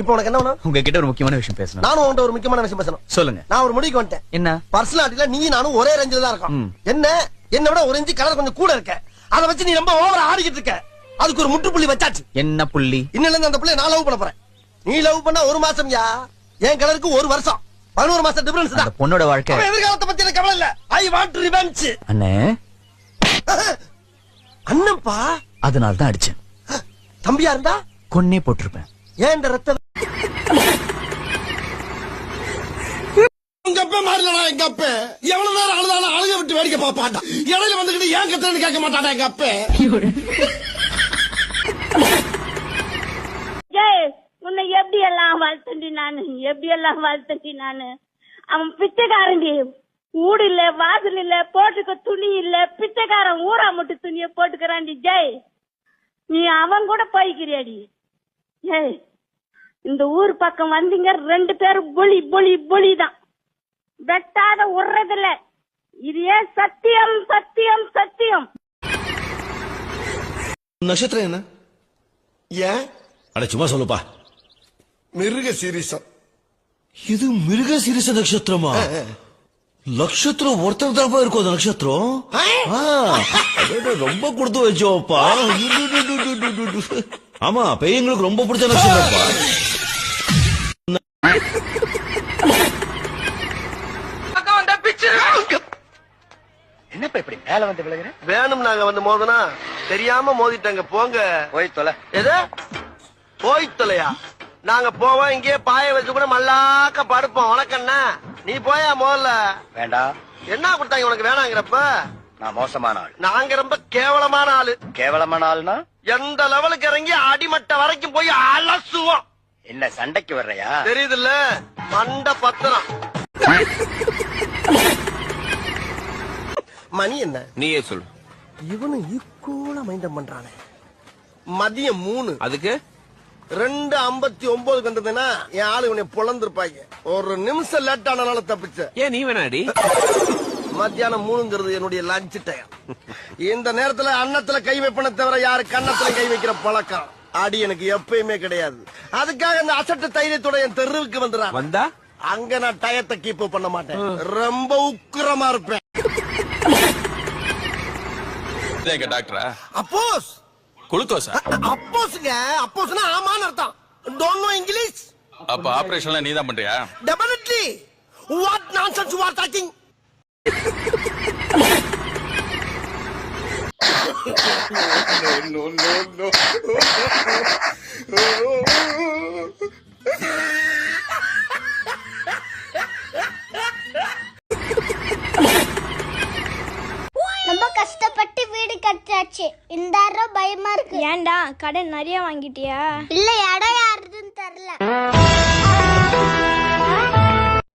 இப்போ உனக்கு என்ன வேணும்? உங்ககிட்ட ஒரு முக்கியமான விஷயம் பேசணும். நானும் உன்கிட்ட ஒரு முக்கியமான விஷயம் பேசணும். சொல்லுங்க. நான் ஒரு முடிவுக்கு வந்துட்டேன். என்ன? பர்சனாலிட்டில நீ நானும் ஒரே ரேஞ்சில தான் இருக்கோம். என்ன விட ஒரு இன்ச்சு கலர் கொஞ்சம் கூட இருக்க. அத வச்சு நீ ரொம்ப ஓவரா ஆடிக்கிட்டு இருக்க. அதுக்கு ஒரு முற்றுப்புள்ளி வச்சாச்சு. என்ன புள்ளி? இன்னில இருந்து அந்த புள்ளைய நான் லவ் பண்ண போறேன். நீ லவ் பண்ணா 1 மாசம் யா, என் கலருக்கு 1 வருஷம், 11 மாசம் டிஃபரன்ஸ் தான். அந்த பொண்ணோட வாழ்க்கை எதிர்காலத்தை பத்தி எனக்கு கவலை இல்ல. I want revenge. அண்ணே, அண்ணன்ப்பா, அதனால தான் அடிச்சேன். தம்பியா இருந்தா கொன்னே போட்டிருப்பேன். ஏன் இந்த ரத்த உங்க அப்பா மாறலடா. எங்க அப்ப எவ்வளவு நேரம் அழுதாலும் அழுக விட்டு வேடிக்கை பாப்பாண்டா. இடையில வந்துகிட்டு ஏன் கத்துறேன்னு கேட்க மாட்டாடா எங்க அப்ப. உன்னை எப்படி எல்லாம் வளர்த்தண்டி நானு அவன் பிச்சைக்காரண்டி. ஊடு இல்ல, வாசல் இல்ல, போட்டுக்க துணி இல்ல, பிச்சைக்காரன் ஊரா மட்டும் துணிய போட்டுக்கிறாண்டி. ஜெய், நீ அவன் கூட போய்க்கிறியாடி. ஏய், இந்த ஊர் பக்கம் வந்தீங்க 2 பேரும் பொலிதான். வெட்டாத உறதில்ல. இது ஏன் சத்தியம் சத்தியம் சத்தியம். நட்சத்திரம் என்ன? ஏன் அட சும்மா சொல்லுப்பா. மிருக சீரிசம். இது மிருக சீரிச நட்சத்திரமா? நட்சத்திரம் ஒருத்தர் தான் இருக்கும். அந்த நட்சத்திரம் ரொம்ப கொடுத்து வச்சோப்பா. ஆமா, பெய்யங்களுக்கு ரொம்ப பிடிச்ச நட்சத்திரம்ப்பா. என்னப்பா இப்படி மேல வந்து விழுகிற? வேணும் நாங்க வந்து மோதனா தெரியாம மோதிட்டாங்க. போங்க போய் தொலை. எது போய் தொலையா? நாங்க போவோம், இங்கே பாய வச்சு கூட மல்லாக்க படுப்போம். உனக்கண்ணா நீ போயா முதல்ல. வேண்டாம். என்ன கொடுத்தாங்க உனக்கு வேணாங்கிறப்ப? நான் மோசமான ஆள். நாங்க ரொம்ப கேவலமான ஆளு. கேவலமான ஆள்னா எந்த லெவலுக்கு இறங்கி அடிமட்ட வரைக்கும் போய் அலசுவோம். என்ன சண்டைக்கு வர்றையா? தெரியுதுல்ல, மண்ட பத்திரம். மணி என்ன? நீயே சொல்லு. இவனு ஈக்குவலா மைண்டம் பண்றானே. மதியம் 3. அதுக்கு 2:59 வந்ததுன்னா என் ஆளு இவனை பொழந்திருப்பாங்க. ஒரு நிமிஷம் லேட் ஆனால தப்பிச்ச. ஏன் நீ வேணாடி? மத்தியானம் 3ங்கிறது என்னுடைய லஞ்ச் டைம். இந்த நேரத்துல அன்னத்துல கை வைப்பன தவிர யாரு கன்னத்துல கை வைக்கிற பழக்கம் அடி எனக்கு எப்பயுமே கிடையாது. அதுக்காக இந்த அசட்டு தைரியத்தோட என் தெருவுக்கு வந்துடுறான். வந்தா அங்க நான் டயத்தை கீப் பண்ண மாட்டேன். ரொம்ப உக்கிரமா இருப்பேன். டாக்டரா? அப்போஸ் குளுக்கோஸா? அப்போஸ்ங்க. அப்போஸ்னா ஆமான்னு அர்த்தம். Don't know English. அப்ப ஆபரேஷன்ல நீ தான் பண்றியா? Definitely. What nonsense you are talking. No. ரொம்ப கஷ்டப்பட்டு வீடு கட்டியாச்சு. இந்த பயமா இருக்கு. ஏன்டா கடன் நிறைய வாங்கிட்டியா? இல்ல, இடம் யாருதுன்னு தெரியல.